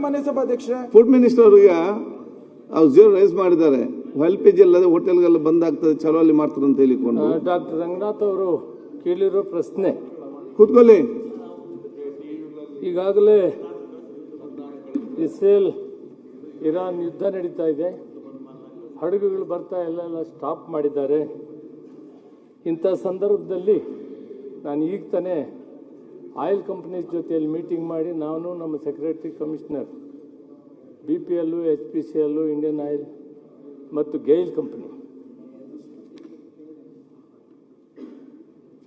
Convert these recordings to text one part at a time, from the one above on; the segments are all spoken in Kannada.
ಮನೆ ಸಭಾಧ್ಯಕ್ಷ ಫುಡ್ ಮಿನಿಸ್ಟರ್ ಅವರಿಗೆ ಅವ್ರು ಜೀರೋ ರೈಸ್ ಮಾಡಿದ್ದಾರೆ. LPG ಅಲ್ಲದೆ ಹೋಟೆಲ್ಗೆಲ್ಲ ಬಂದ್ ಆಗ್ತದೆ, ಚಲೋ ಅಲ್ಲಿ ಮಾಡ್ತಾರೆ ಅಂತ ಹೇಳಿಕೊಂಡು ಡಾಕ್ಟರ್ ರಂಗನಾಥ್ ಅವರು ಕೇಳಿರೋ ಪ್ರಶ್ನೆ ಕೂತ್ಕೊಳ್ಳಿ. ಈಗಾಗಲೇ ಇಸ್ರೇಲ್ ಇರಾನ್ ಯುದ್ಧ ನಡೀತಾ ಇದೆ, ಹಡಗುಗಳು ಬರ್ತಾ ಎಲ್ಲ ಸ್ಟಾಪ್ ಮಾಡಿದ್ದಾರೆ. ಇಂಥ ಸಂದರ್ಭದಲ್ಲಿ ನಾನು ಈಗ ತಾನೇ ಆಯಿಲ್ ಕಂಪ್ನೀಸ್ ಜೊತೆಯಲ್ಲಿ ಮೀಟಿಂಗ್ ಮಾಡಿ ನಾನು ನಮ್ಮ secretary commissioner BPL, HPCL, Indian oil ಮತ್ತು ಗೈಲ್ ಕಂಪನಿ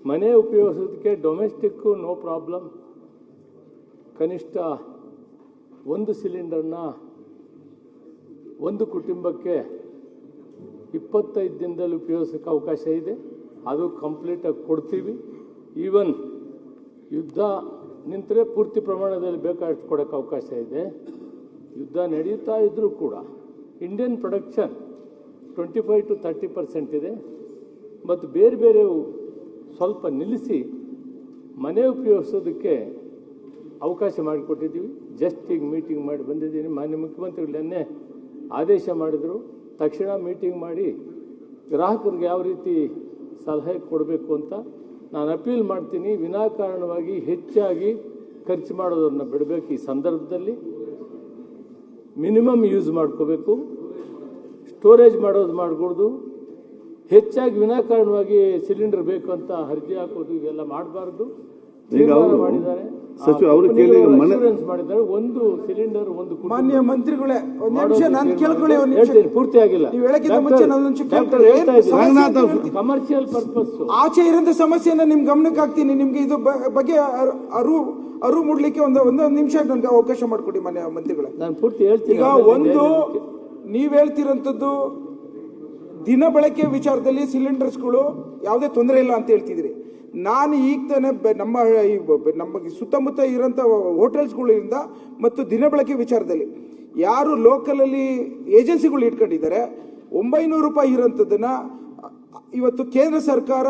ಮನೆ ಉಪಯೋಗಿಸೋದಕ್ಕೆ ಡೊಮೆಸ್ಟಿಕ್ಕು ನೋ ಪ್ರಾಬ್ಲಮ್, ಕನಿಷ್ಠ ಒಂದು ಸಿಲಿಂಡರ್ನ ಒಂದು ಕುಟುಂಬಕ್ಕೆ 25 ದಿನದಲ್ಲಿ ಉಪಯೋಗಿಸೋಕ್ಕೆ ಅವಕಾಶ ಇದೆ. ಅದು ಕಂಪ್ಲೀಟಾಗಿ ಕೊಡ್ತೀವಿ. ಈವನ್ ಯುದ್ಧ ನಿಂತರೆ ಪೂರ್ತಿ ಪ್ರಮಾಣದಲ್ಲಿ ಬೇಕಾದಷ್ಟು ಕೊಡೋಕ್ಕೆ ಅವಕಾಶ ಇದೆ. ಯುದ್ಧ ನಡೀತಾ ಇದ್ದರೂ ಕೂಡ ಇಂಡಿಯನ್ ಪ್ರೊಡಕ್ಷನ್ 25 to 30% ಇದೆ. ಮತ್ತು ಬೇರೆ ಬೇರೆ ಸ್ವಲ್ಪ ನಿಲ್ಲಿಸಿ ಮನೆ ಉಪಯೋಗಿಸೋದಕ್ಕೆ ಅವಕಾಶ ಮಾಡಿಕೊಟ್ಟಿದ್ದೀವಿ. ಜಸ್ಟ್ ಈಗ ಮೀಟಿಂಗ್ ಮಾಡಿ ಬಂದಿದ್ದೀನಿ. ಮಾನ್ಯ ಮುಖ್ಯಮಂತ್ರಿಗಳನ್ನೇ ಆದೇಶ ಮಾಡಿದರು, ತಕ್ಷಣ ಮೀಟಿಂಗ್ ಮಾಡಿ ಗ್ರಾಹಕರಿಗೆ ಯಾವ ರೀತಿ ಸಲಹೆ ಕೊಡಬೇಕು ಅಂತ ನಾನು ಅಪೀಲ್ ಮಾಡ್ತೀನಿ. ವಿನಾಕಾರಣವಾಗಿ ಹೆಚ್ಚಾಗಿ ಖರ್ಚು ಮಾಡೋದನ್ನು ಬಿಡಬೇಕು. ಈ ಸಂದರ್ಭದಲ್ಲಿ ಮಿನಿಮಮ್ ಯೂಸ್ ಮಾಡ್ಕೋಬೇಕು, ಸ್ಟೋರೇಜ್ ಮಾಡೋದು ಮಾಡಕೂಡ್ದು, ಹೆಚ್ಚಾಗಿ ವಿನಾಕಾರಣವಾಗಿ ಸಿಲಿಂಡರ್ ಬೇಕು ಅಂತ ಅರ್ಜಿ ಹಾಕೋದು ಇವೆಲ್ಲ ಮಾಡಬಾರ್ದು. ಮಾಡಿದ್ದಾರೆ, ಮಾಡಿದ್ದಾರೆ. ಒಂದು ಸಿಲಿಂಡರ್ ಒಂದು ಮಾನ್ಯ ಮಂತ್ರಿಗಳೇ ಒಂದು ನಿಮಿಷ ನಾನು ಕೇಳ್ಕೊಳ್ಳಿ, ಪೂರ್ತಿ ಆಗಿಲ್ಲ. ಕಮರ್ಷಿಯಲ್ ಪರ್ಪಸ್ ಆಚೆ ಇರೋಂಥ ಸಮಸ್ಯೆನ ನಿಮ್ ಗಮನಕ್ಕೆ ಹಾಕ್ತೀನಿ. ನಿಮ್ಗೆ ಇದು ಬಗ್ಗೆ ಅರಿವು ಮೂಡ್ಲಿಕ್ಕೆ ಒಂದು ನಿಮಿಷ ನನ್ಗೆ ಅವಕಾಶ ಮಾಡಿಕೊಡಿ ಮಾನ್ಯ ಮಂತ್ರಿಗಳೇ. ನಾನು ಪೂರ್ತಿ ಹೇಳ್ತೀನಿ. ಈಗ ಒಂದು ನೀವ್ ಹೇಳ್ತಿರೋಂಥದ್ದು ದಿನ ಬಳಕೆ ವಿಚಾರದಲ್ಲಿ ಸಿಲಿಂಡರ್ಸ್ಗಳು ಯಾವುದೇ ತೊಂದರೆ ಇಲ್ಲ ಅಂತ ಹೇಳ್ತಿದ್ರಿ. ನಾನು ಈಗ ತಾನೆ ನಮ್ಮ ಸುತ್ತಮುತ್ತ ಇರೋಂಥ ಹೋಟೆಲ್ಸ್ಗಳಿಂದ ಮತ್ತು ದಿನ ಬಳಕೆ ವಿಚಾರದಲ್ಲಿ ಯಾರು ಲೋಕಲಲ್ಲಿ ಏಜೆನ್ಸಿಗಳು ಇಟ್ಕೊಂಡಿದ್ದಾರೆ 900 ರೂಪಾಯಿ ಇರೋಂಥದ್ದನ್ನ ಇವತ್ತು ಕೇಂದ್ರ ಸರ್ಕಾರ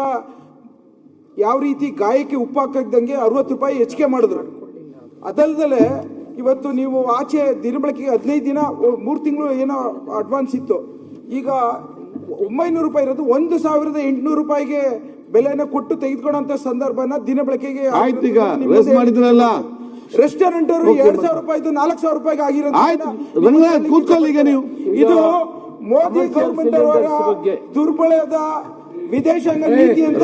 ಯಾವ ರೀತಿ ಗಾಯಕ್ಕೆ ಉಪ್ಪು ಹಾಕದಂಗೆ 60 ರೂಪಾಯಿ ಹೆಚ್ಚಿಗೆ ಮಾಡಿದ್ರು. ಅದಲ್ಲದೆ ಇವತ್ತು ನೀವು ಆಚೆ ದಿನಬಳಕೆಗೆ 15 ದಿನ 3 ತಿಂಗಳು ಏನೋ ಅಡ್ವಾನ್ಸ್ ಇತ್ತು. ಈಗ 900 ರೂಪಾಯಿ ಇರೋದು 1800 ರೂಪಾಯಿಗೆ ಬೆಲೆನ ಕೊಟ್ಟು ತೆಗೆದುಕೊಳ್ಳುವಂತ ಸಂದರ್ಭನ ದಿನ ಬಳಕೆಗೆ ರೆಸ್ಟೋರೆಂಟ್ ಅವರು 2000 ರೂಪಾಯಿದು 4000 ರೂಪಾಯಿಗೆ ಆಗಿರೋದು. ಇದು ಮೋದಿ ಗೌರ್ಮೆಂಟ್ ಅವರ ದುರ್ಬಳದ ವಿದೇಶಾಂಗ ನೀತಿ ಅಂತ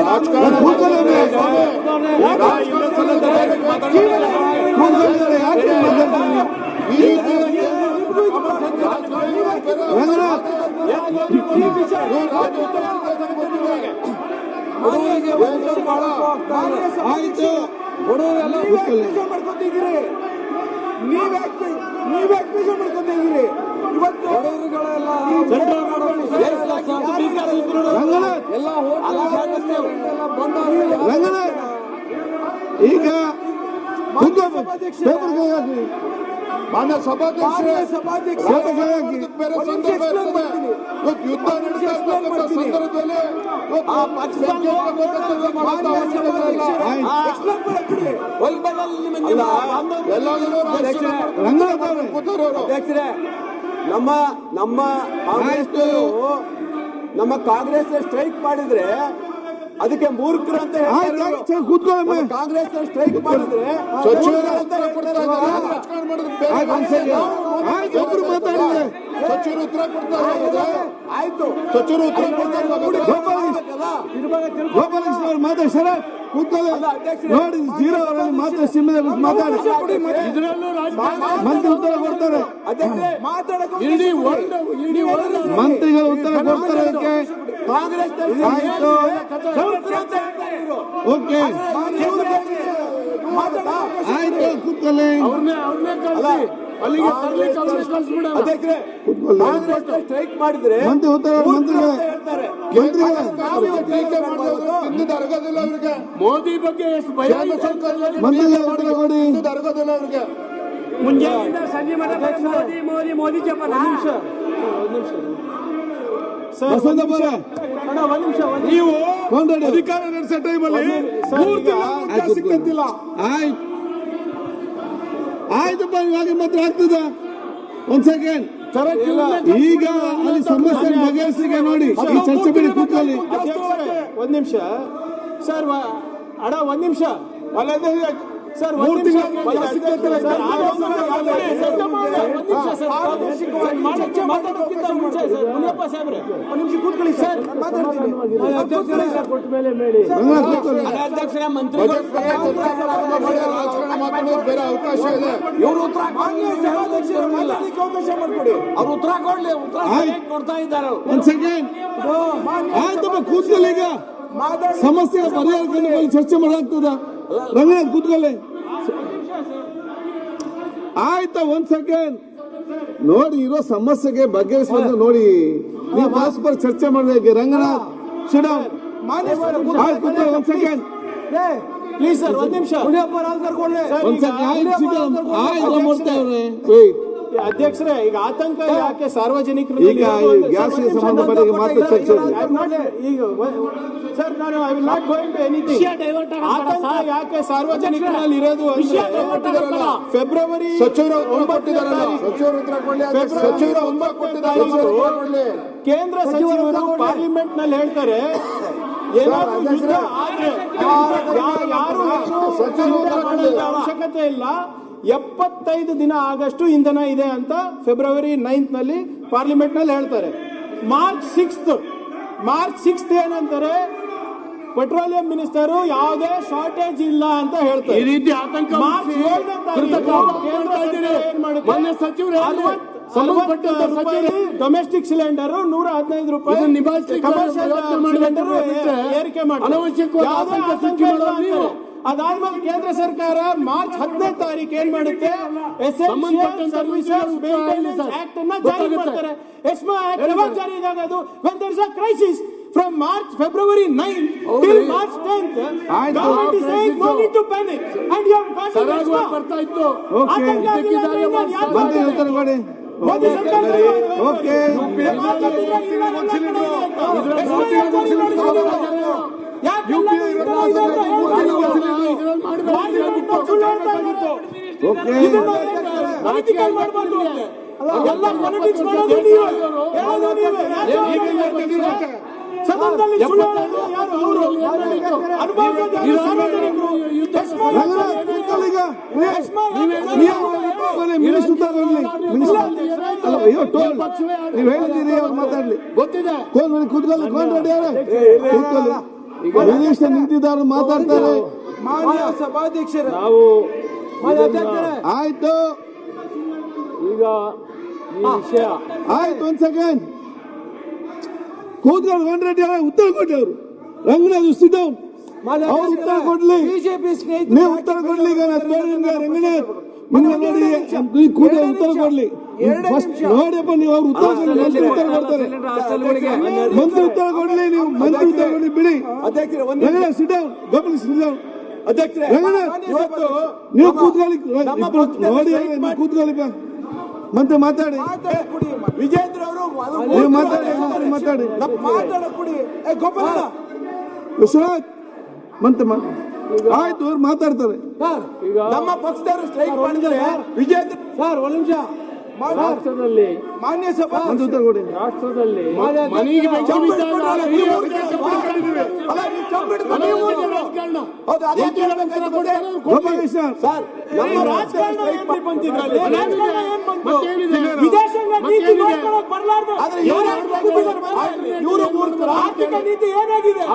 ಈಗ ಮಾನ್ಯ ಸಭಾಧ್ಯಕ್ಷರೇ, ಬೇರೆ ಸಂದರ್ಭ ಯುದ್ಧ ಸಂದರ್ಭದಲ್ಲಿ ನಮ್ಮ ಕಾಂಗ್ರೆಸ್ ಸ್ಟ್ರೈಕ್ ಮಾಡಿದ್ರೆ ಅದಕ್ಕೆ ಮೂರ್ಖರು ಅಂತ ಕಾಂಗ್ರೆಸ್ ಸ್ಟ್ರೈಕ್ ಮಾಡಿದ್ರೆ ಸಚಿವರು ಉತ್ತರ ಕೊಡ್ತಾರೆ. ಆಯ್ತು, ಸಚಿವರು ಉತ್ತರ ಕೊಡ್ತಾರೆ. ಗೋಪಾಲಕೃಷ್ಣ ಮಾತಾಡ್ತಾರ ನೋಡಿ, ಜೀರೋ ಅವರಲ್ಲಿ ಮಾತಾಡಿ ಸಿಂಹದಲ್ಲಿ ಮಾತಾಡಿ ಮಂತ್ರಿ ಉತ್ತರ ಕೊಡ್ತಾರೆ. ಮಂತ್ರಿಗಳು ಉತ್ತರ ಕೊಡ್ತಾರೆ. ಅದಕ್ಕೆ ಆಯ್ತು, ಓಕೆ ಆಯ್ತು, ಕೂತ್ಕೊಳ್ಳಿ. ಸ್ಟ್ರೈಕ್ ಮಾಡಿದ್ರೆ ಮಂತ್ರಿ ಉತ್ತರ ಮೋದಿ ಬಗ್ಗೆ ಎಷ್ಟು ಭಯ ಮಂತ್ರಿಗಳ ಉತ್ತರ ಕೊಡಿ. ಅರಗೋದಿಲ್ಲ ಅವ್ರಿಗೆ. ಮುಂಜಾನೆ ಸಂಜೆ ಮೋದಿ ಮೋದಿ ಜಪನ ನೀವು ಅಧಿಕಾರ ನಡೆಸೋ ಟೈಮಲ್ಲಿ ಸಿಕ್ಕಂತಿಲ್ಲ. ಆಯ್ತು, ಆಯ್ತಪ್ಪ, ಇವಾಗ ಮಾತ್ರ ಆಗ್ತದ. ಒಂದ್ ಸೆಕೆಂಡ್, ಈಗ ಅಲ್ಲಿ ಸಮಸ್ಯೆ ಬಗೆಹರಿಸಿಗೆ ನೋಡಿ, ಈ ಚರ್ಚೆ ಬಿಡಿ, ಕೂತ್ಕೊಳ್ಳಿ. ಒಂದ್ ನಿಮಿಷ ಸರ್, ಅಡ ಒಂದ್ ನಿಮಿಷ ಸರ್, ಕೊಟ್ಟ ಮೇಲೆ ಮೇಡಿ ರಾಜಕಾರಣ ಮಾತಾಡೋದು ಬೇರೆ ಅವಕಾಶ ಇದೆ. ಇವರು ಉತ್ತರ ಅವಕಾಶ ಮಾಡ್ಕೊಡಿ, ಅವ್ರು ಉತ್ತರ ಕೊಡ್ಲಿ, ಉತ್ತರ ಕೊಡ್ತಾ ಇದ್ದಾರೆ. ಒಂದ್ ಸೆಕೆಂಡ್ ಆಯ್ತಪ್ಪ, ಕೂತ್ಕೊಳ್ಳಿ. ಈಗ ಸಮಸ್ಯೆ ಪರಿಹಾರ ಚರ್ಚೆ ಮಾಡಾಗ್ತದ. ರಂಗನಾಥ್ ಕೂತ್ಕೊಳ್ಳಿ. ಆಯ್ತಾ, ಒಂದ್ ಸೆಕೆಂಡ್ ನೋಡಿ, ಇರೋ ಸಮಸ್ಯೆಗೆ ಬಗೆಹರಿಸುವಂತ ನೋಡಿ, ನೀವು ಪರಸ್ಪರ ಚರ್ಚೆ ಮಾಡಿದ್ರೆ. ರಂಗನಾಥ್ ಕೂತ್ಕೊಳ್ಳಿ. ಒಂದ್ ಸೆಕೆಂಡ್ ಪ್ಲೀಸ್ ಸರ್, ಒಂದ್ ನಿಮಿಷ. ಅಧ್ಯಕ್ಷರೇ, ಈಗ ಆತಂಕ ಯಾಕೆ ಸಾರ್ವಜನಿಕರು? ಈಗ ಗ್ಯಾಸ್ಗೆ ಸಂಬಂಧಪಟ್ಟ ಮಾತ್ರ ಚರ್ಚೆ ಈಗ ಸರ್, ನಾನು I will not going to anything. ಆತಂಕ ಯಾಕೆ ಸಾರ್ವಜನಿಕರಲ್ಲಿ ಇರೋದು ಅಂದ್ರೆ, ಫೆಬ್ರವರಿ ಸಚಿವರು ಕೇಂದ್ರ ಸಚಿವರು ಪಾರ್ಲಿಮೆಂಟ್ ನಲ್ಲಿ ಹೇಳ್ತಾರೆ, ಏನಾದ್ರೂ ಯುದ್ಧ ಆದ್ರೆ ಯಾರು ಅವಶ್ಯಕತೆ ಇಲ್ಲ, 75 ದಿನ ಆಗಷ್ಟು ಇಂಧನ ಇದೆ ಅಂತ ಫೆಬ್ರವರಿ 9 ನಲ್ಲಿ ಪಾರ್ಲಿಮೆಂಟ್ ನಲ್ಲಿ ಹೇಳ್ತಾರೆ. ಮಾರ್ಚ್ 6 ಏನಂತಾರೆ, ಪೆಟ್ರೋಲಿಯಂ ಮಿನಿಸ್ಟರ್ ಯಾವುದೇ ಶಾರ್ಟೇಜ್ ಇಲ್ಲ ಅಂತ ಹೇಳ್ತಾರೆ. ಈ ರೀತಿ ಆತಂಕ ಮಾರ್ಚ್ 7ನೇ ತಾರೀಕು ಕೇಂದ್ರ ಸರ್ಕಾರ ಏನ್ ಮಾಡುತ್ತೆ, ಸಚಿವರು ಡೊಮೆಸ್ಟಿಕ್ ಸಿಲಿಂಡರ್ 115 ರೂಪಾಯಿ ಏರಿಕೆ ಮಾಡ್ತಾರೆ. ಅದಾದ್ಮೇಲೆ ಕೇಂದ್ರ ಸರ್ಕಾರ ಮಾರ್ಚ್ 10ನೇ ತಾರೀಕು ಏನ್ ಮಾಡುತ್ತೆ, ಎಸೆನ್ಷಿಯಲ್ ಸರ್ವಿಸಸ್ ಮೇಂಟೆನೆನ್ಸ್ ಆಕ್ಟ್ ಅನ್ನ ಜಾರಿ ಮಾಡ್ತಾರೆ. ಎಸ್ಮಾ ಆಕ್ಟ್ ಯಾವಾಗ ಜಾರಿ ಆಗೋದು? when there is a crisis. From February 9 till March 10th, government is saying no need to panic, and you have got to ಬರ್ತಾ ಇತ್ತು. ಉತ್ತರ ಕೊಡಿ. ಮೋದಿ ಸರ್ಕಾರ ಓಕೆ, ಸದನದಲ್ಲಿ ನೀವು ಹೇಳಿದ್ದೀರಿ, ಅವ್ರು ಮಾತಾಡ್ಲಿ. ಗೊತ್ತಿದೆ, ಕೂತ್ಕೊಳ್ಳಿ. ಮಿನಿಸ್ಟರ್ ನಿಂತಿದ್ದಾರೆ, ಮಾತಾಡ್ತಾರೆ. ಮಾನ್ಯ ಸಭಾಧ್ಯಕ್ಷರ, ನಾವು ಆಯ್ತು. ಈಗ ಈ ವಿಷಯ ಆಯ್ತು, ಒಂದ್ ಸೆಕೆಂಡ್ ಕೂತ್ಕೊಂಡು ರೆಡ್ಡಿ ಅವರೇ ಉತ್ತರ ಕೊಟ್ಟಿ. ಅವರು ರಂಗನಾಥ್ ಸಿಟ್ ಡೌನ್, ಅವ್ರು ಉತ್ತರ ಕೊಡ್ಲಿ, ಬಿಜೆಪಿ ನೀವು ಉತ್ತರ ಕೊಡ್ಲಿ. ಈಗ ರಂಗನಾಥ್ ನೋಡಿ, ಕೂತ್ಕೊಂಡು ಉತ್ತರ ಕೊಡ್ಲಿ. ನೋಡಿಯಪ್ಪ, ನೀವು ಅವ್ರು ಉತ್ತರ ಕೊಡ್ಲಿ, ಮಂತ್ರಿ ಉತ್ತರ ಕೊಡ್ತಾರೆ. ಮಂತ್ರಿ ಉತ್ತರ ಕೊಡ್ಲಿ, ನೀವು ಮಂತ್ರಿ ಉತ್ತರ ಕೊಡ್ಲಿ, ಬಿಡಿ. ರಂಗನಾಥ್ ಸಿಟ್ ಡೌನ್, ಗಮನಿಸಿ, ಸಿಟ್ ಡೌನ್. ರಂಗನಾಥ್ ನೀವು ಕೂತ್ಕೊಳ್ಳಿ, ನೋಡಿ, ನೀವು ಕೂತ್ಕೊಳ್ಳಿ. ಮಂತ್ರಿ ಮಾತಾಡಿ, ವಿಜೇಂದ್ರ ಅವರು ನೀವು ಮಾತಾಡಿ, ಮಾತಾಡಿ. ಮಾತಾಡಕೊಡಿ. ಗೋಪಾಲ ವಿಶ್ವನಾಥ್ ಮಂತ್ರಿ ಆಯ್ತು, ಅವ್ರು ಮಾತಾಡ್ತಾರೆ. ನಮ್ಮ ಪಕ್ಷದವರು ಸ್ಟ್ರೈಕ್ ಮಾಡಿದರೆ ವಿಜೇಂದ್ರ ಸರ್, ಒಂದ್ ನಿಮಿಷ. ರಾಷ್ಟ್ರದಲ್ಲಿ ಮಾನ್ಯ ಸಭಾ ಉತ್ತರ ಕೊಡಿ. ರಾಷ್ಟ್ರದಲ್ಲಿ ವಿದೇಶಾಂಗ ನೀತಿ ನೋಡ್ಕೊಳ್ಳೋಕೆ ಬರಲಾರ್ದು ಆರ್ಥಿಕ ನೀತಿ ಏನಾಗಿದೆ?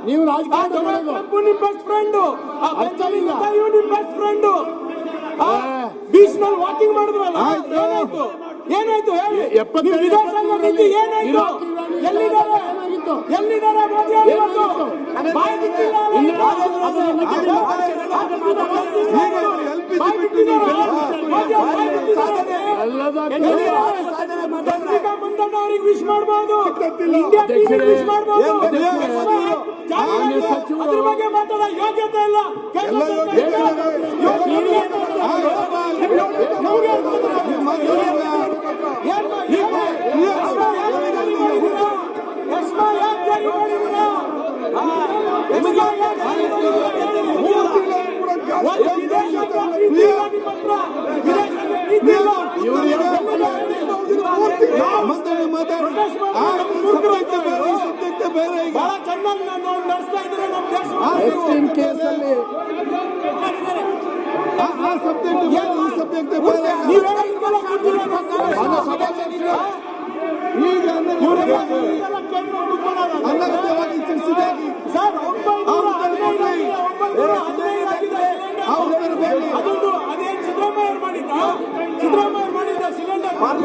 ನೀವು ರಾಜಕಾರಣ best friend, best friend beach ನಲ್ಲಿ ವಾಕಿಂಗ್ ಮಾಡಿದ್ರಲ್ಲ, ಏನಾಯ್ತು? ಏನಾಯ್ತು ಹೇಳಿ? ವಿದೇಶಾಂಗ ನೀತಿ ಏನಾಯ್ತು? ಎಲ್ಲಿದ್ದಾರೆ ಮೋದಿ ಅವರು? ಅವ್ರಿಗೆ ವಿಶ್ ಮಾಡಬಹುದು, ಇಂಡಿಯಾ ವಿಶ್ ಮಾಡಬಹುದು. ಅದ್ರ ಬಗ್ಗೆ ಮಾತಾಡೋ ಯೋಗ್ಯತೆ ಇಲ್ಲ. ವಿದೇಶಾಂಗ ನೀತಿ ಇಲ್ಲ ನಿಮ್ಮ ಹತ್ರ. ವಿದೇಶದಲ್ಲಿ ನೀತಿ ಇಲ್ಲ. ಬಹಳ ಚೆನ್ನಾಗಿ ನಡೆಸ್ತಾ ಇದ್ದಾರೆ ನಮ್ಮ ದೇಶ. ಕೇಸಲ್ಲಿ ಆ ಸಬ್ಜೆಕ್ಟ್ ಈ ಸಬ್ಜೆಕ್ಟ್ ಬೇರೆ. ಈಗ ಅನಗತ್ಯವಾಗಿ ಚರ್ಚಿಸಿದಾಗಿ ಅದೇನು ಸಿದ್ದರಾಮಯ್ಯ ಮಾಡಿದ್ದ ಸಿಲಿಂಡರ್ ಅದು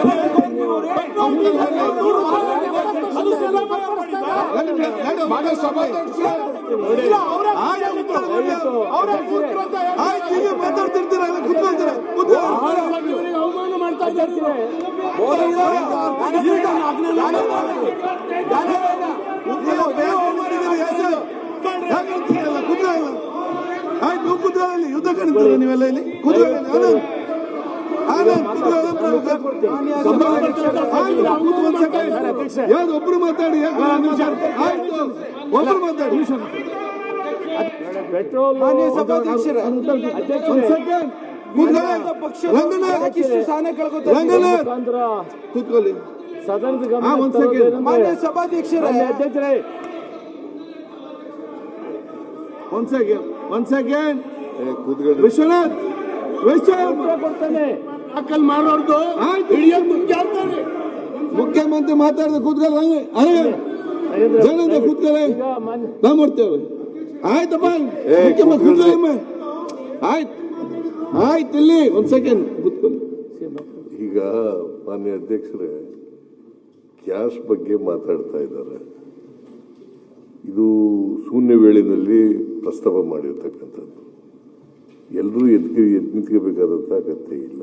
ಸಿದ್ದರಾಮಯ್ಯ ಮಾತಾಡ್ತಿರ್ತೀರ ಕೂತ್ಕೊಳ್ತೀರ ಅವಮಾನ ಮಾಡ್ತಾ ಇದ್ದಾರೆ. ಆಯ್ತು ನೀವು ಕುತ್ಕೊಳ್ಳಿ, ಯುದ್ಧ ಕರೀತೀರ ನೀವೆಲ್ಲ ಇಲ್ಲಿ ಕುತ್ಕೊಳ್ಳಿ. ಯಾವ್ದು ಒಬ್ರು ಮಾತಾಡಿ, ಆಯ್ತು ಒಬ್ರು ಮಾತಾಡಿ. ಪೆಟ್ರೋಲ್ ಮಾನ್ಯ ಸಭಾಧ್ಯಕ್ಷರೇ, ಕೂತ್ಕೊಳ್ಳಿ. ಸದನದ ಒಂದ್ ಸೆಕೆಂಡ್. ಮಾನ್ಯ ಸಭಾಧ್ಯಕ್ಷರೇ, ಅಧ್ಯಕ್ಷರೇ ಒಂದ್ ಸೆಕೆಂಡ್ ವಿಶ್ವನಾಥ್ ಕೊಡ್ತಾನೆ. ಮಾಡೋರ್ದು ಮುಖ್ಯಮಂತ್ರಿ ಮಾತಾಡಿದ ಕೂತ್ಕೊಳ್ಳಿ. ಜನ ಕೂತ್ಕೊಳ್ಳಿ, ನಾವು ಮಾಡ್ತೇವೆ. ಆಯ್ತಪ್ಪ ಮುಖ್ಯಮಂತ್ರಿ ಕೂತ್ಕೊಳ್ಳಿ. ಆಯ್ತು ಇಲ್ಲಿ ಒಂದ್ ಸೆಕೆಂಡ್ ಕೂತ್ಕೊಳ್ಳಿ. ಈಗ ಮಾನ್ಯ ಅಧ್ಯಕ್ಷರೇ, ಗ್ಯಾಸ್ ಬಗ್ಗೆ ಮಾತಾಡ್ತಾ ಇದ್ದಾರೆ. ಇದು ಶೂನ್ಯ ವೇಳೆಯಲ್ಲಿ ಪ್ರಸ್ತಾಪ ಮಾಡಿರ್ತಕ್ಕಂಥದ್ದು. ಎಲ್ಲರೂ ನಿಂತ್ಕೋಬೇಕಾದಂತ ಅಗತ್ಯ ಇಲ್ಲ.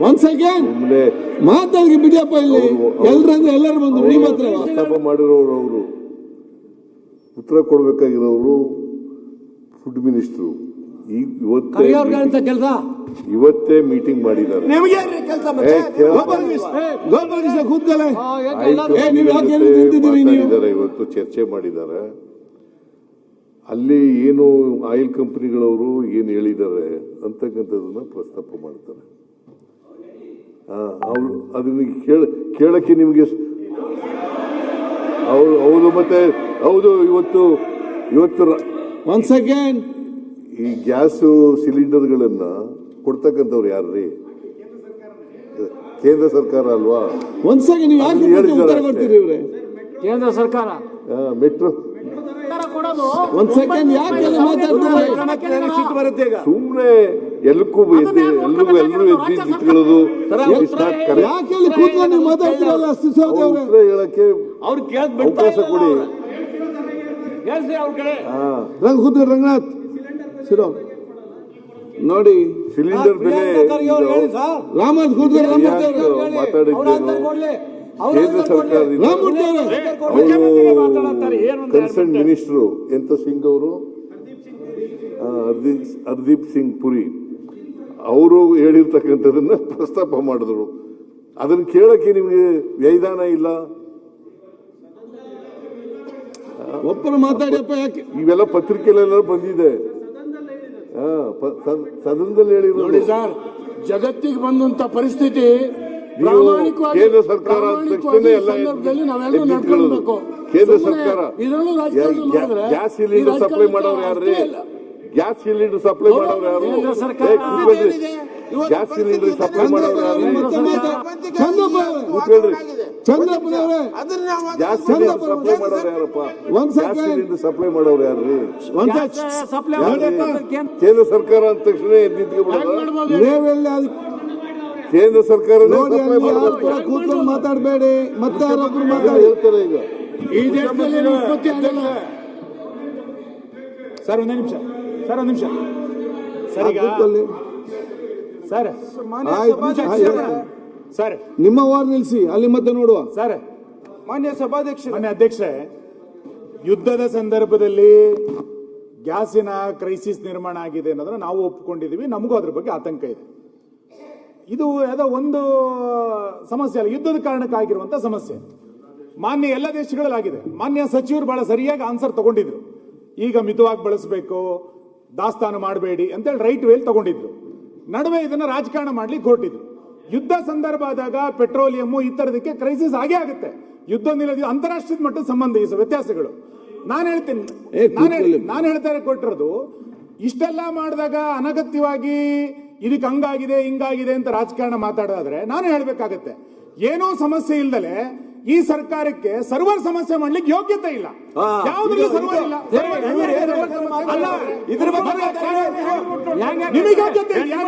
ಒಂದ್ ಸೆಕೆಂಡ್ ಮಾತಾಡಿ ಬಿಡಿಯಪ್ಪ. ಇಲ್ಲಿ ಎಲ್ರಂದ್ರೆ ಎಲ್ಲರೂ ಬಂದು ಬಿಡಿ ಮಾತ್ರ. ಪ್ರಸ್ತಾಪ ಮಾಡಿರೋರು ಅವರು, ಉತ್ತರ ಕೊಡ್ಬೇಕಾಗಿರೋರು ಫುಡ್ ಮಿನಿಸ್ಟ್ರು. ಇವತ್ತೇ ಮೀಟಿಂಗ್ ಮಾಡಿದ್ದಾರೆ. ಇವತ್ತು ಚರ್ಚೆ ಮಾಡಿದ್ದಾರೆ. ಅಲ್ಲಿ ಏನು ಆಯಿಲ್ ಕಂಪನಿಗಳವರು ಏನು ಹೇಳಿದ್ದಾರೆ ಅಂತಕ್ಕಂಥದ್ದನ್ನ ಪ್ರಸ್ತಾಪ ಮಾಡ್ತಾರೆ. ಅವರು ಅದನ್ನ ಕೇಳಕ್ಕೆ ನಿಮಗೆ ಹೌದು. ಮತ್ತೆ ಹೌದು, ಇವತ್ತು ಒಂದ್ ಸೆಕೆಂಡ್, ಈ ಗ್ಯಾಸ್ ಸಿಲಿಂಡರ್ಗಳನ್ನ ಕೊಡ್ತಕ್ಕಂಥವ್ರು ಯಾರ್ರೀ? ಕೇಂದ್ರ ಸರ್ಕಾರ ಅಲ್ವಾ? ಒಂದ್ ಸೆಕೆಂಡ್, ನೀವು ಯಾಕೆ ಉತ್ತರ ಕೊಡ್ತೀರಿ ಇವ್ರೆ? ಕೇಂದ್ರ ಸರ್ಕಾರ ಮೆಟ್ರೋ ಒಂದ್ ಸೆಕೆಂಡ್ ಯಾಕೆ ಮಾತಾಡ್ತಾರೆ? ಸುಮ್ನೆ ಎಲ್ಲರೂ ನಿಂತ್ಕೊಳ್ಳೋದು ಯಾಕೆ ಅಲ್ಲಿ ಕೂತ್ಕೊಂಡು ನೀವು ಮಾತಾಡ್ತಿರಲ್ಲ? ಉತ್ತರ ಹೇಳಕ್ಕೆ ಅವಕಾಶ ಕೊಡಿ. ಕೂತ್ಕೊಳ್ಳಿ ರಂಗನಾಥ್ ಶಿರೋ ನೋಡಿ. ಸಿಲಿಂಡರ್ ಬೆಲೆ ರಾಮನಾಥ್ ಕೂತ್ಕೊಳ್ಳಿ. ಮಾತಾಡಿದ್ದೇನು ಕೇಂದ್ರ ಸರ್ಕಾರದಿಂದ ಕನ್ಸರ್ನ್ ಮಿನಿಸ್ಟರ್ ಎಂತ ಸಿಂಗ್ ಅವರು, ಹರ್ದೀಪ್ ಸಿಂಗ್ ಪುರಿ ಅವರು ಹೇಳಿರ್ತಕ್ಕಂಥದನ್ನ ಪ್ರಸ್ತಾಪ ಮಾಡಿದ್ರು. ಅದನ್ನ ಕೇಳಕ್ಕೆ ನಿಮಗೆ ವ್ಯೈಧಾನ ಇಲ್ಲ. ಒಬ್ಬರು ಮಾತಾಡಿಯಪ್ಪ. ಯಾಕೆ ಇವೆಲ್ಲ ಪತ್ರಿಕೆಲೆಲ್ಲ ಬಂದಿದೆ. ಸದನದಲ್ಲಿ ಹೇಳಿರೋದು ಸರ್. ಜಗತ್ತಿಗೆ ಬಂದಂತ ಪರಿಸ್ಥಿತಿ ಕೇಂದ್ರ ಸರ್ಕಾರ ನಾವೆಲ್ಲರೂ ನಡ್ಕೊಳ್ಬೇಕು. ಕೇಂದ್ರ ಸರ್ಕಾರ ಗ್ಯಾಸ್ ಸಿಲಿಂಡರ್ ಸಪ್ಲೈ ಮಾಡೋರು ಯಾರ್ರಿ? ಗ್ಯಾಸ್ ಸಿಲಿಂಡರ್ ಸಪ್ಲೈ ಮಾಡೋರು ಯಾರು? ಗ್ಯಾಸ್ ಸಿಲಿಂಡರ್ ಸಪ್ಲೈ ಮಾಡೋರು ಯಾರು? ಚಂದ್ರಪ್ಪನವರೇ, ಗ್ಯಾಸ್ ಸಿಲಿಂಡರ್ ಸಪ್ಲೈ ಮಾಡೋರು ಯಾರಪ್ಪ? ಗ್ಯಾಸ್ ಸಿಲಿಂಡರ್ ಸಪ್ಲೈ ಮಾಡೋರು ಯಾರ್ರಿ? ಕೇಂದ್ರ ಸರ್ಕಾರ ಅಂದ ತಕ್ಷಣ ನಿಂತ್ಕೊಬಿಡೋದು. ಕೇಂದ್ರ ಸರ್ಕಾರ ಕೂತ್ಕೊಂಡು ಮಾತಾಡಬೇಡಿ. ಮತ್ತೆ ಯಾರೊಬ್ರು ಮಾತಾಡಿ ಹೇಳ್ತಾರೆ. ಈಗ ಈ ದೇಶದಲ್ಲಿ ಉತ್ಪತ್ತಿ ಆಗಲ್ಲ ಸರ್. ಒಂದೇ ನಿಮಿಷ ಸರ್. ಈಗ ಸರ್ ನಿಮ್ಮ ವಾರ್ ನಿಲ್ಸಿ, ಅಲ್ಲಿ ಮತ್ತೆ ನೋಡುವ. ಸರ್, ಮಾನ್ಯ ಸಭಾಧ್ಯಕ್ಷರೇ, ಮಾನ್ಯ ಅಧ್ಯಕ್ಷರೇ, ಯುದ್ಧದ ಸಂದರ್ಭದಲ್ಲಿ ಗ್ಯಾಸಿನ ಕ್ರೈಸಿಸ್ ನಿರ್ಮಾಣ ಆಗಿದೆ ಅನ್ನೋದನ್ನ ನಾವು ಒಪ್ಪಿಕೊಂಡಿದ್ದೀವಿ. ನಮಗೂ ಅದ್ರ ಬಗ್ಗೆ ಆತಂಕ ಇದೆ. ಇದು ಯಾವುದೋ ಒಂದು ಸಮಸ್ಯೆ ಅಲ್ಲ, ಯುದ್ಧದ ಕಾರಣಕ್ಕಾಗಿರುವಂತ ಸಮಸ್ಯೆ. ಮಾನ್ಯ ಎಲ್ಲ ದೇಶಗಳಲ್ಲಿ ಆಗಿದೆ. ಮಾನ್ಯ ಸಚಿವರು ಬಹಳ ಸರಿಯಾಗಿ ಆನ್ಸರ್ ತಗೊಂಡಿದ್ರು. ಈಗ ಮಿತವಾಗಿ ಬಳಸಬೇಕು, ದಾಸ್ತಾನು ಮಾಡಬೇಡಿ ಅಂತೇಳಿ ರೈಟ್ ವೇಲ್ ತಗೊಂಡಿದ್ರು. ನಡುವೆ ಇದನ್ನ ರಾಜಕಾರಣ ಮಾಡ್ಲಿಕ್ಕೆ ಹೊರಟಿದ್ರು. ಯುದ್ಧ ಸಂದರ್ಭ ಆದಾಗ ಪೆಟ್ರೋಲಿಯಂ ಈ ತರದಕ್ಕೆ ಕ್ರೈಸಿಸ್ ಆಗೇ ಆಗುತ್ತೆ. ಯುದ್ಧ ನಿಲ್ಲೋದು ಅಂತಾರಾಷ್ಟ್ರೀಯ ಮಟ್ಟದ ಸಂಬಂಧ ಈ ವ್ಯತ್ಯಾಸಗಳು. ನಾನು ಹೇಳ್ತಾರೆ ಕೊಟ್ಟಿರೋದು ಇಷ್ಟೆಲ್ಲ ಮಾಡಿದಾಗ ಅನಗತ್ಯವಾಗಿ ಇದಕ್ಕೆ ಹಂಗಾಗಿದೆ ಹಿಂಗಾಗಿದೆ ಅಂತ ರಾಜಕಾರಣ ಮಾತಾಡೋದಾದ್ರೆ ನಾನು ಹೇಳ್ಬೇಕಾಗತ್ತೆ, ಏನೋ ಸಮಸ್ಯೆ ಇಲ್ದಲೆ ಈ ಸರ್ಕಾರಕ್ಕೆ ಸರ್ವರ್ ಸಮಸ್ಯೆ ಮಾಡ್ಲಿಕ್ಕೆ ಯೋಗ್ಯತೆ ಇಲ್ಲ. ಯಾವುದ್ರಲ್ಲಿ ಸರ್ವರ್ ಇಲ್ಲ. ನಿಮಗೆ ಯೋಗ್ಯತೆ ಇದೆಯಾ?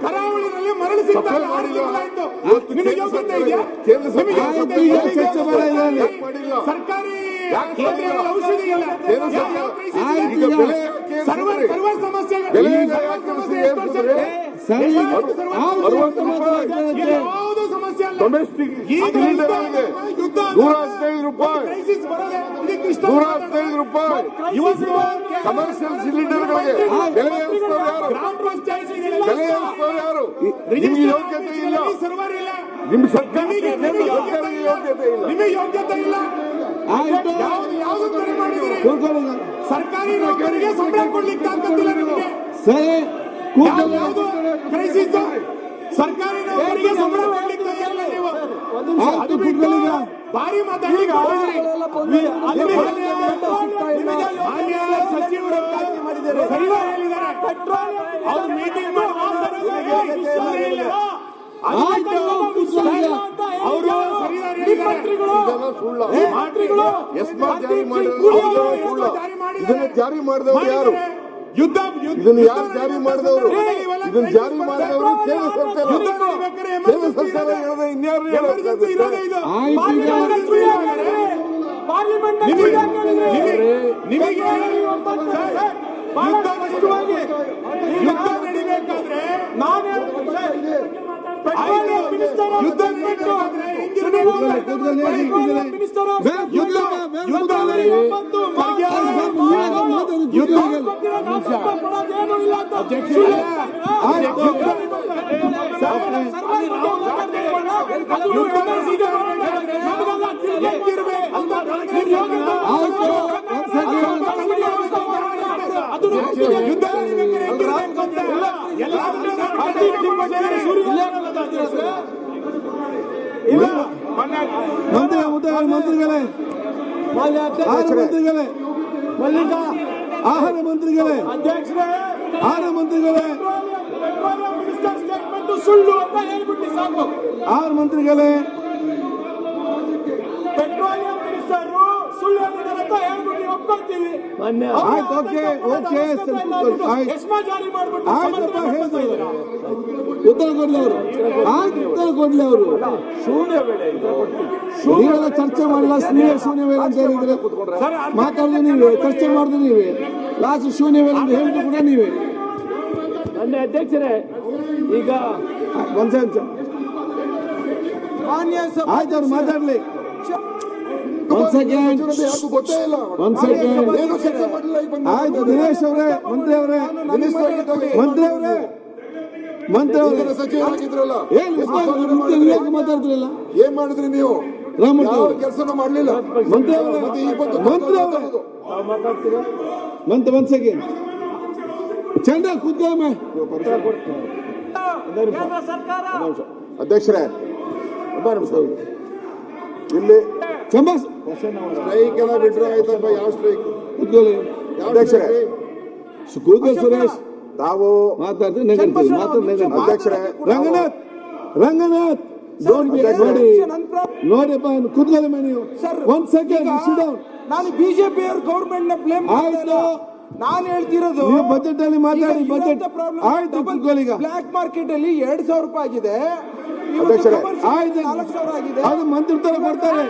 ಕರಾವಳಿನಲ್ಲಿ ಮರಳು ಸಿಗ್ತಾ ಇಲ್ಲ, ನಿಮಗೆ ಯೋಗ್ಯತೆ ಇದೆಯಾ? ಸರ್ಕಾರಿ ಔಷಧಿ ಇಲ್ಲ. ಸರ್ವರ್ ಸಮಸ್ಯೆ ಯಾವುದು ಸಮಸ್ಯೆ ಅಲ್ಲ. ಡೊಮೆಸ್ಟಿಕ್ ₹115 ಕಮರ್ಷಿಯಲ್ ಸಿಲಿಂಡರ್ಗಳಿಗೆ ಬೆಲೆ ಯಾರು? ನಿಮಗೆ ಯೋಗ್ಯತೆ ಇಲ್ಲ. ನಿಮ್ಮ ಸರ್ಕಾರಕ್ಕೆ ಯೋಗ್ಯತೆ ಇಲ್ಲ. ನಿಮಗೆ ಯೋಗ್ಯತೆ ಇಲ್ಲ. ಯಾವುದು ಕರೆ ಮಾಡಿದ್ದೀರಿ? ಸರ್ಕಾರಿ ನೌಕರಿಗೆ ಸಂಬಳ ಕೊಡ್ಲಿಕ್ಕೆ ಆಗ್ತಿಲ್ಲ ನಿಮಗೆ. ಯಾವುದು ಕ್ರೈಸಿಸ್? ಸರ್ಕಾರಿ ನೌಕರಿಗೆ ಸಂಬಳ ಕೊಡ್ಲಿಕ್ಕೆ ಇಲ್ಲ. ನೀವು ಅದು ಬಿಟ್ಟು ಭಾರಿ ಮಾತಾಡಿ ಸಚಿವರು ಸರಿಯಾಗಿ ಹೇಳಿದ್ದಾರೆ. ಅವ್ರು ಮೀಟಿಂಗ್ ಅವರು ಜಾರಿ ಮಾಡಿದವರು ಯಾರು? ಇದನ್ನು ಯಾರು ಜಾರಿ ಮಾಡಿದವರು? ಇದನ್ನು ಜಾರಿ ಮಾಡಿದವರು ಕೇಂದ್ರ ಸರ್ಕಾರ. ಕೇಂದ್ರ ಸರ್ಕಾರ ಹೇಳಿದ್ರೆ ಇನ್ಯಾರು ನಡಿಬೇಕಾದ್ರೆ ನಾನು ಮಂತ್ರಿಗಳೇ, ಆಹಾರ ಮಂತ್ರಿಗಳೇ, ಆಹಾರ ಮಂತ್ರಿಗಳೇ, ಸುಳ್ಳು ಅಂತ ಹೇಳ್ಬಿಟ್ಟು ಸಾಕು. ಆಹಾರ ಮಂತ್ರಿಗಳೇ, ಪೆಟ್ರೋಲಿಯಂ ಮಿನಿಸ್ಟರ್ ಸುಳ್ಳು ಅಂತ ಹೇಳ್ಬಿಟ್ಟು ಒಪ್ಕೊಳ್ತೀವಿ. ಎಸ್ಮಾ ಜಾರಿ ಮಾಡ್ಬಿಟ್ಟು ಉತ್ತರ ಕೊಡ್ಲಿ ಅವರು. ಉತ್ತರ ಕೊಡ್ಲಿ ಅವರು. ಶೂನ್ಯ ವೇಳೆ ನೀವೆಲ್ಲ ಚರ್ಚೆ ಮಾಡಿಲ್ಲ. ಶೂನ್ಯ ವೇಳೆ ಅಂತ ಹೇಳಿದ್ರೆ ಮಾತಾಡಿದ್ರೆ ನೀವೇ, ಚರ್ಚೆ ಮಾಡಿದ್ರೆ ನೀವೇ, ಲಾಸ್ಟ್ ಶೂನ್ಯ ವೇಳೆ ಅಂತ ಹೇಳಿದ್ರು ಕೂಡ ನೀವೇ. ನನ್ನ ಅಧ್ಯಕ್ಷರೇ, ಈಗ ಒಂದ್ ಸೆಕೆಂಡ್ ಆಯ್ತು, ಅವ್ರು ಮಾತಾಡ್ಲಿ. ಒಂದ್ ಸೆಕೆಂಡ್ ಆಯ್ತು. ದಿನೇಶ್ ಅವರೇ, ಮಂತ್ರಿ ಅವರೇ, ಸಚಿವರಾಗಿದ್ರಲ್ಲ, ಮಾತಾಡ್ತಿರಲ್ಲ, ಏನ್ ಮಾಡಿದ್ರಿ ನೀವು? ಕೆಲಸ ಮಾಡ್ಲಿಲ್ಲ. ಮಂತ್ರಿ ಅವರೇ, ಒಂದ್ ಸೆಕೆಂಡ್ ಚಂದ್ರ ಕೂತ್ಕೊಳ್ಳ. ಅಧ್ಯಕ್ಷರೇ, ಇಲ್ಲಿ ಸ್ಟ್ರೈಕ್ ಎಲ್ಲ ಬಿಟ್ರೆ ಆಯ್ತಪ್ಪ. ಯಾವ ಸ್ಟ್ರೈಕ್? ಕೂತ್ಕೊಳ್ಳಿ ಅಧ್ಯಕ್ಷರೇ. ಕೂತ್ಕೊಳ್ಳಿ ಸುರೇಶ್. ತಾವು ಮಾತಾಡ್ತೀವಿ. ಅಧ್ಯಕ್ಷರೇ, ರಂಗನಾಥ್ ನೋಡಿಪ್ಪ, ಕೂತ್ಕೊಳ್ಳಿ ನೀವು. ಒಂದ್ ಸೆಕೆಂಡ್. ನಾನು ಬಿಜೆಪಿ ಅವ್ರ ಗೌರ್ಮೆಂಟ್ ನ ಬ್ಲೇಮ್ ಆಯ್ತು. ನಾನು ಹೇಳ್ತಿರೋದು ಬಜೆಟ್ ಅಲ್ಲಿ ಮಾತಾಡಿ. ಬಜೆಟ್ ಆಯ್ತು, ಕೂತ್ಕೊಳ್ಳಿ. ಈಗ ಬ್ಲಾಕ್ ಮಾರ್ಕೆಟ್ ಅಲ್ಲಿ 2,000 ರೂಪಾಯಿ ಆಗಿದೆ. ಅಧ್ಯಕ್ಷರೇ, ಆಯ್ತು, 4,000 ಆಗಿದೆ. ಅದು ಮಂತ್ರಿ ತರ ಕೊಡ್ತಾರೆ.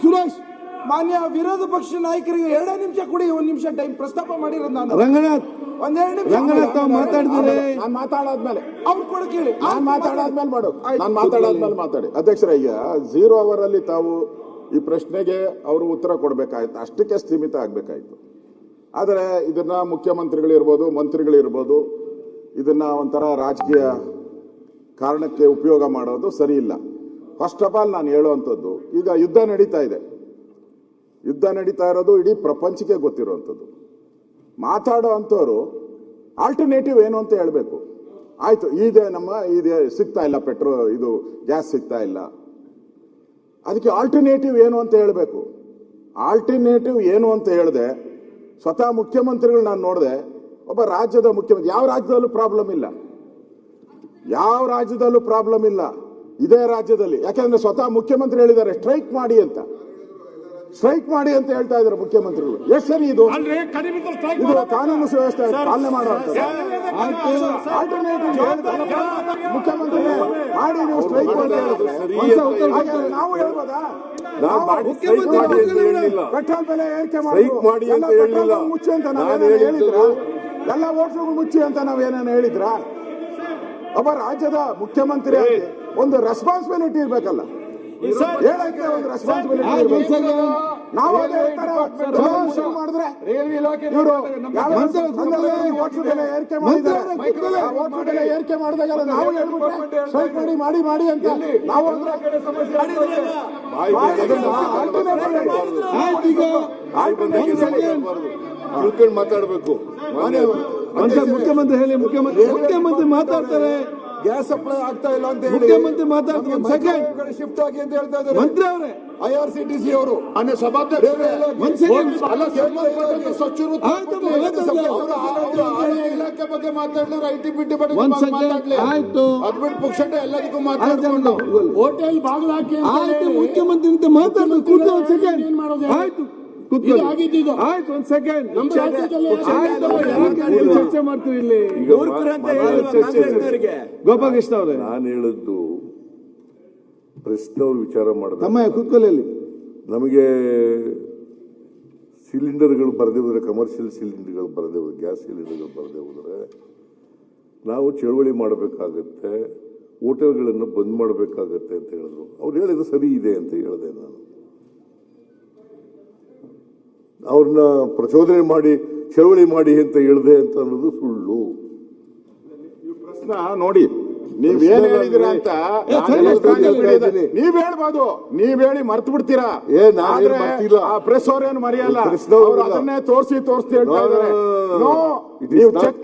ಸುರೇಶ್, ಮಾನ್ಯ ವಿರೋಧ ಪಕ್ಷ ನಾಯಕರಿಗೆ 2 ನಿಮಿಷ ಕೊಡಿ. 1 ನಿಮಿಷ ಟೈಮ್ ಪ್ರಸ್ತಾಪ ಮಾಡಿರೋದು ನಾನು. ರಂಗನಾಥ್, ಒಂದೆರಡು ನಿಮಿಷ. ರಂಗನಾಥ್ ಮಾತಾಡಿದ್ರೆ ನಾನು ಮಾತಾಡಾದ್ಮೇಲೆ ಅವ್ರು ಕೂಡ ಕೇಳಿ. ನಾನು ಮಾತಾಡಾದ್ಮೇಲೆ ಮಾಡು. ನಾನು ಮಾತಾಡಾದ್ಮೇಲೆ ಮಾತಾಡಿ. ಅಧ್ಯಕ್ಷರ, ಈಗ 0 ಅವರ್ ಅಲ್ಲಿ ತಾವು ಈ ಪ್ರಶ್ನೆಗೆ ಅವರು ಉತ್ತರ ಕೊಡಬೇಕಾಯ್ತು, ಅಷ್ಟಕ್ಕೆ ಸೀಮಿತ ಆಗ್ಬೇಕಾಯ್ತು. ಆದರೆ ಇದನ್ನ ಮುಖ್ಯಮಂತ್ರಿಗಳಿರ್ಬೋದು, ಮಂತ್ರಿಗಳಿರ್ಬೋದು, ಇದನ್ನ ಒಂಥರ ರಾಜಕೀಯ ಕಾರಣಕ್ಕೆ ಉಪಯೋಗ ಮಾಡೋದು ಸರಿ ಇಲ್ಲ. ಫಸ್ಟ್ ಆಫ್ ಆಲ್ ನಾನು ಹೇಳುವಂಥದ್ದು, ಈಗ ಯುದ್ಧ ನಡೀತಾ ಇದೆ. ಯುದ್ಧ ನಡೀತಾ ಇರೋದು ಇಡೀ ಪ್ರಪಂಚಕ್ಕೆ ಗೊತ್ತಿರುವಂಥದ್ದು. ಮಾತಾಡೋ ಅಂಥವ್ರು ಆಲ್ಟರ್ನೇಟಿವ್ ಏನು ಅಂತ ಹೇಳಬೇಕು. ಆಯ್ತು, ಇದೆ ಸಿಗ್ತಾ ಇಲ್ಲ, ಇದು ಗ್ಯಾಸ್ ಸಿಗ್ತಾ ಇಲ್ಲ, ಅದಕ್ಕೆ ಆಲ್ಟರ್ನೇಟಿವ್ ಏನು ಅಂತ ಹೇಳಬೇಕು. ಆಲ್ಟರ್ನೇಟಿವ್ ಏನು ಅಂತ ಹೇಳಿದೆ ಸ್ವತಃ ಮುಖ್ಯಮಂತ್ರಿಗಳು ನಾನು ನೋಡಿದೆ. ಒಬ್ಬ ರಾಜ್ಯದ ಮುಖ್ಯಮಂತ್ರಿ, ಯಾವ ರಾಜ್ಯದಲ್ಲೂ ಪ್ರಾಬ್ಲಮ್ ಇಲ್ಲ, ಯಾವ ರಾಜ್ಯದಲ್ಲೂ ಪ್ರಾಬ್ಲಮ್ ಇಲ್ಲ, ಇದೇ ರಾಜ್ಯದಲ್ಲಿ. ಯಾಕಂದ್ರೆ ಸ್ವತಃ ಮುಖ್ಯಮಂತ್ರಿ ಹೇಳಿದ್ದಾರೆ ಸ್ಟ್ರೈಕ್ ಮಾಡಿ ಅಂತ. ಸ್ಟ್ರೈಕ್ ಮಾಡಿ ಅಂತ ಹೇಳ್ತಾ ಇದ್ದಾರೆ ಮುಖ್ಯಮಂತ್ರಿಗಳು. ಎಷ್ಟು ಸರಿ ಇದು? ಇದು ಕಾನೂನು ಸುವ್ಯವಸ್ಥೆ ಪಾಲನೆ ಮಾಡುವಂಥದ್ದು. ಮುಖ್ಯಮಂತ್ರಿ ಮಾಡಿ ನೀವು ಸ್ಟ್ರೈಕ್ ಮಾಡಿ ನಾವು ಹೇಳ್ಬೋದಾ? ಪೆಟ್ರೋಲ್ ಬೆಲೆ ಏರಿಕೆ ಮಾಡಿ ಮುಚ್ಚಿ ಅಂತ ನಾವೇನೇನು ಹೇಳಿದ್ರ? ಎಲ್ಲ ಹೋಟ್ಲುಗಳು ಮುಚ್ಚಿ ಅಂತ ನಾವೇನೇನು ಹೇಳಿದ್ರ? ಒಬ್ಬ ರಾಜ್ಯದ ಮುಖ್ಯಮಂತ್ರಿ ಒಂದು ರೆಸ್ಪಾನ್ಸಿಬಿಲಿಟಿ ಇರ್ಬೇಕಲ್ಲ, ಹೇಳಕ್ಕೆ ಒಂದು ರೆಸ್ಪಾನ್ಸಿಬಿಲಿಟಿ ಇರ್ಬೇಕು. ನಾವು ಮಾಡಿದ್ರೆ ಇವರು ಹೋಟ್ಲು ಬೆಲೆ ಏರಿಕೆ ಮಾಡಿದ್ದಾರೆ, ಹೋಟ್ಲು ಬೆಲೆ ಏರಿಕೆ ಮಾಡಿದಾಗೆಲ್ಲ ನಾವು ಹೇಳ್ಬಿಟ್ರೆ ಸ್ಟ್ರೈಕ್ ಮಾಡಿ ಮಾಡಿ ಅಂತ ನಾವು ಮಾತಾಡಬೇಕು. ಮುಖ್ಯಮಂತ್ರಿ ಹೇಳಿ, ಮುಖ್ಯಮಂತ್ರಿ ಮಾತಾಡ್ತಾರೆ. ಗ್ಯಾಸ್ ಸಪ್ಲೈ ಆಗ್ತಾ ಇಲ್ಲ ಅಂತ ಮುಖ್ಯಮಂತ್ರಿ ಮಾತಾಡ್ತಾರೆ. ಶಿಫ್ಟ್ ಆಗಿ ಅಂತ ಹೇಳ್ತಾ ಇದ್ದಾರೆ ಮಂತ್ರಿ ಅವರೇ, IRCTC ಅವರು. ಇಲಾಖೆ ಬಗ್ಗೆ ಮಾತಾಡಿದ್ರು, ಐಟಿ ಬಿಟ್ಟಿ ಬಗ್ಗೆ ಆಯ್ತು, ಅದ್ಬಿಟ್ಟು ಪುಕ್ಷಟ ಎಲ್ಲದಕ್ಕೂ ಮಾತಾಡ್ಕೊಂಡು ಹೋಟೆಲ್ ಬಾಗಿಲು ಹಾಕಿ ಆಯ್ತು, ಮುಖ್ಯಮಂತ್ರಿ ಅಂತ ಮಾತಾಡೋದು. ಕೂತು ಒಂದ್ ಸೆಕೆಂಡ್, ಆಯ್ತು ಆಗಿದ್ದು ಆಯ್ತು, ಒಂದ್ ಸೆಕೆಂಡ್ ನಮ್ಮ ರಾಜ್ಯದಲ್ಲಿ ಚರ್ಚೆ ಮಾಡ್ತೀವಿ ಇಲ್ಲಿ. ಗೋಪಾಲಕೃಷ್ಣ ಅವರೇ, ನಾನು ಹೇಳದ್ದು ಪ್ರಶ್ನವ್ರು ವಿಚಾರ ಮಾಡಿದ ತಮ್ಮ ಕೂತ್ಕೊಳ್ಳಿ. ನಮಗೆ ಸಿಲಿಂಡರ್ಗಳು ಬರದೇ ಹೋದ್ರೆ, ಕಮರ್ಷಿಯಲ್ ಸಿಲಿಂಡರ್ಗಳು ಬರದೇ ಹೋದ್ರೆ, ಗ್ಯಾಸ್ ಸಿಲಿಂಡರ್ಗಳು ಬರದೇ ಹೋದರೆ ನಾವು ಚಳವಳಿ ಮಾಡಬೇಕಾಗತ್ತೆ, ಹೋಟೆಲ್ಗಳನ್ನು ಬಂದ್ ಮಾಡಬೇಕಾಗತ್ತೆ ಅಂತ ಹೇಳಿದ್ರು. ಅವ್ರು ಹೇಳಿದ್ರು ಸರಿ ಇದೆ ಅಂತ ಹೇಳಿದೆ. ನಾನು ಅವ್ರನ್ನ ಪ್ರಚೋದನೆ ಮಾಡಿ ಚಳವಳಿ ಮಾಡಿ ಅಂತ ಹೇಳಿದೆ ಅಂತ ಅನ್ನೋದು ಸುಳ್ಳು. ಪ್ರಶ್ನ ನೋಡಿ, ನೀವ್ ಏನ್ ಹೇಳಿದಿರ ಅಂತ ನೀವ್ ಹೇಳ್ಬೋದು, ನೀವ್ ಹೇಳಿ ಮರ್ತು ಬಿಡ್ತೀರಾ. ಪ್ರೆಸ್ ಅವ್ರೇನು ಮರೆಯಲ್ಲ, ಅದನ್ನೇ ತೋರಿಸಿ ಹೇಳ್ತಾ ಇದ್ದಾರೆ. ನೀವು ಚೆಕ್